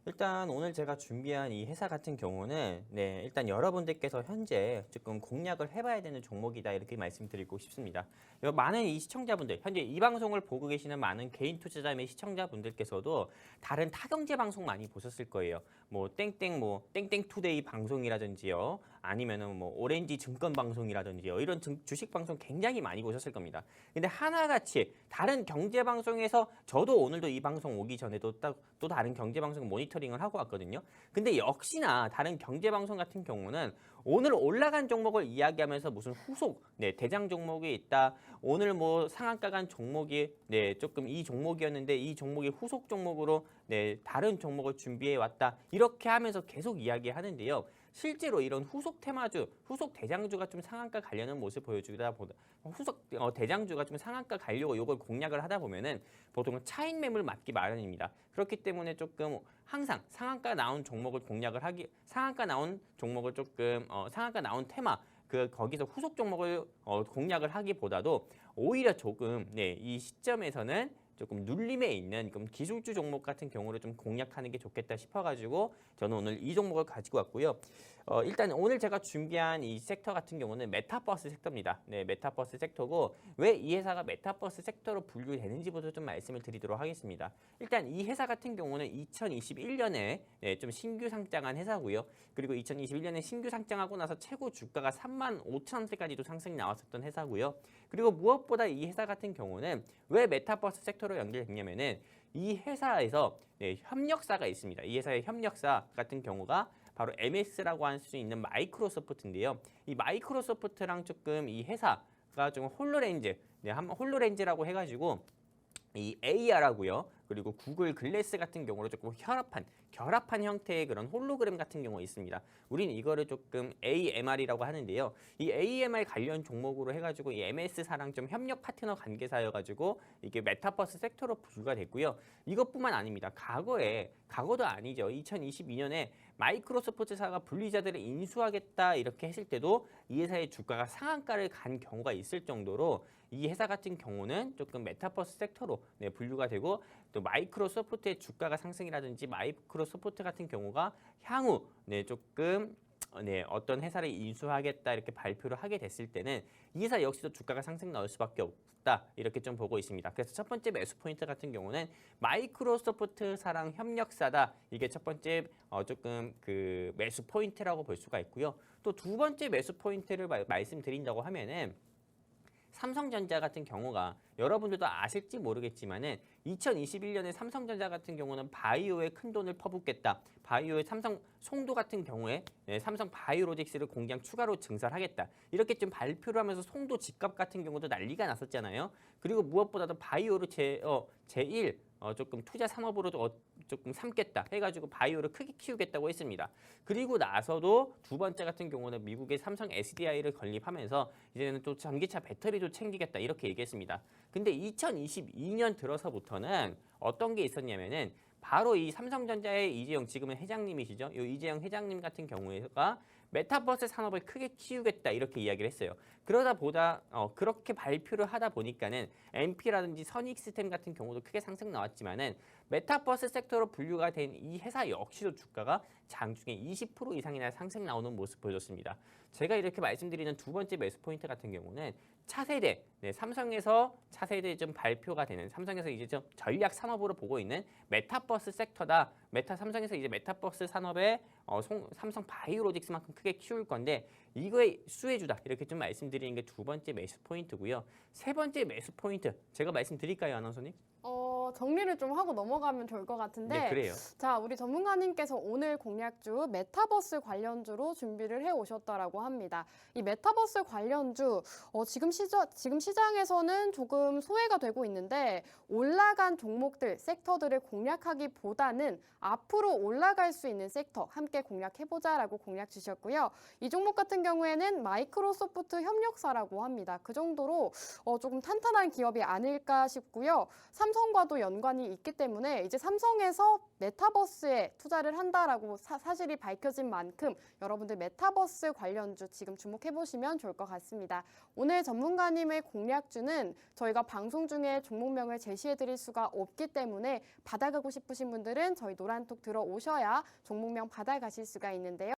일단 오늘 제가 준비한 이 회사 같은 경우는 일단 여러분들께서 현재 조금 공략을 해봐야 되는 종목이다 이렇게 말씀드리고 싶습니다. 많은 이 시청자분들, 현재 이 방송을 보고 계시는 많은 개인 투자자 및 시청자분들께서도 다른 타경제 방송 많이 보셨을 거예요. 뭐 땡땡 투데이 방송이라든지요, 아니면은 뭐 오렌지 증권 방송이라든지요, 이런 주식 방송 굉장히 많이 보셨을 겁니다. 근데 하나같이 다른 경제 방송에서 저도 오늘도 이 방송 오기 전에도 또 다른 경제 방송 모니터링을 하고 왔거든요. 근데 역시나 다른 경제 방송 같은 경우는 오늘 올라간 종목을 이야기하면서 무슨 후속 대장 종목이 있다. 오늘 뭐 상한가 간 종목이 조금 이 종목이었는데 이 종목이 후속 종목으로 다른 종목을 준비해 왔다. 이렇게 하면서 계속 이야기하는데요. 실제로 이런 후속 테마주, 후속 대장주가 좀 상한가 가려는 모습 보여주다 보다 후속 대장주가 좀 상한가 가려고 이걸 공략을 하다 보면은 보통 차익 매물 맞기 마련입니다. 그렇기 때문에 조금 항상 상한가 나온 종목을 상한가 나온 종목을 조금 상한가 나온 테마 거기서 후속 종목을 공략을 하기보다도 오히려 조금 이 시점에서는 조금 눌림에 있는 기술주 종목 같은 경우를 좀 공략하는 게 좋겠다 싶어가지고 저는 오늘 이 종목을 가지고 왔고요. 일단 오늘 제가 준비한 이 섹터 같은 경우는 메타버스 섹터입니다. 메타버스 섹터고 왜 이 회사가 메타버스 섹터로 분류되는지부터 좀 말씀을 드리도록 하겠습니다. 일단 이 회사 같은 경우는 2021년에 좀 신규 상장한 회사고요. 그리고 2021년에 신규 상장하고 나서 최고 주가가 35,000원대까지도 상승이 나왔었던 회사고요. 그리고 무엇보다 이 회사 같은 경우는 왜 메타버스 섹터로 연결됐냐면은 이 회사에서 협력사가 있습니다. 이 회사의 협력사 같은 경우가 바로 MS라고 할 수 있는 마이크로소프트인데요. 이 마이크로소프트랑 조금 이 회사가 좀 홀로렌즈라고 해가지고 이 AR하고요. 그리고 구글 글래스 같은 경우로 조금 결합한 형태의 그런 홀로그램 같은 경우가 있습니다. 우리는 이거를 조금 AMR이라고 하는데요. 이 AMR 관련 종목으로 해가지고 이 MS사랑 좀 협력 파트너 관계사여가지고 이게 메타버스 섹터로 분류가 됐고요. 이것뿐만 아닙니다. 과거도 아니죠. 2022년에 마이크로소프트사가 분리자들을 인수하겠다 이렇게 했을 때도 이 회사의 주가가 상한가를 간 경우가 있을 정도로 이 회사 같은 경우는 조금 메타버스 섹터로 분류가 되고 또 마이크로소프트의 주가가 상승이라든지 마이크로소프트 같은 경우가 향후 조금 어떤 회사를 인수하겠다 이렇게 발표를 하게 됐을 때는 이 회사 역시도 주가가 상승 나올 수밖에 없다 이렇게 좀 보고 있습니다. 그래서 첫 번째 매수 포인트 같은 경우는 마이크로소프트사랑 협력사다. 이게 첫 번째 조금 그 매수 포인트라고 볼 수가 있고요. 또 두 번째 매수 포인트를 말씀드린다고 하면은 삼성전자 같은 경우가 여러분들도 아실지 모르겠지만은 2021년에 삼성전자 같은 경우는 바이오에 큰 돈을 퍼붓겠다. 바이오의 삼성 송도 같은 경우에 삼성 바이오로직스를 공장 추가로 증설하겠다. 이렇게 좀 발표를 하면서 송도 집값 같은 경우도 난리가 났었잖아요. 그리고 무엇보다도 바이오를 제1 조금 투자 산업으로도 조금 삼겠다 해가지고 바이오를 크게 키우겠다고 했습니다. 그리고 나서도 두 번째 같은 경우는 미국의 삼성 SDI를 건립하면서 이제는 또 전기차 배터리도 챙기겠다 이렇게 얘기했습니다. 근데 2022년 들어서부터는 어떤 게 있었냐면은 바로 이 삼성전자의 이재용 지금은 회장님이시죠. 이 이재용 회장님 같은 경우가 메타버스 산업을 크게 키우겠다 이렇게 이야기를 했어요. 그렇게 발표를 하다 보니까는 MP라든지 선익시스템 같은 경우도 크게 상승 나왔지만은 메타버스 섹터로 분류가 된 이 회사 역시도 주가가 장중에 20% 이상이나 상승 나오는 모습 보여줬습니다. 제가 이렇게 말씀드리는 두 번째 매수 포인트 같은 경우는 차세대, 삼성에서 차세대 좀 발표가 되는 삼성에서 이제 좀 전략 산업으로 보고 있는 메타버스 섹터다. 삼성에서 이제 메타버스 산업에 삼성 바이오로직스만큼 크게 키울 건데 이거의 수혜주다. 이렇게 좀 말씀드리는 게 두 번째 매수 포인트고요. 세 번째 매수 포인트 제가 말씀드릴까요, 아나운서님? 정리를 좀 하고 넘어가면 좋을 것 같은데, 네, 그래요. 자, 우리 전문가님께서 오늘 공략주 메타버스 관련주로 준비를 해 오셨다라고 합니다. 이 메타버스 관련주, 지금 시장에서는 조금 소외가 되고 있는데, 올라간 종목들, 섹터들을 공략하기보다는 앞으로 올라갈 수 있는 섹터 함께 공략해보자라고 공략 주셨고요. 이 종목 같은 경우에는 마이크로소프트 협력사라고 합니다. 그 정도로 조금 탄탄한 기업이 아닐까 싶고요. 삼성과도 연관이 있기 때문에 이제 삼성에서 메타버스에 투자를 한다라고 사실이 밝혀진 만큼 여러분들 메타버스 관련주 지금 주목해 보시면 좋을 것 같습니다. 오늘 전문가님의 공략주는 저희가 방송 중에 종목명을 제시해 드릴 수가 없기 때문에 받아가고 싶으신 분들은 저희 노란톡 들어오셔야 종목명 받아가실 수가 있는데요.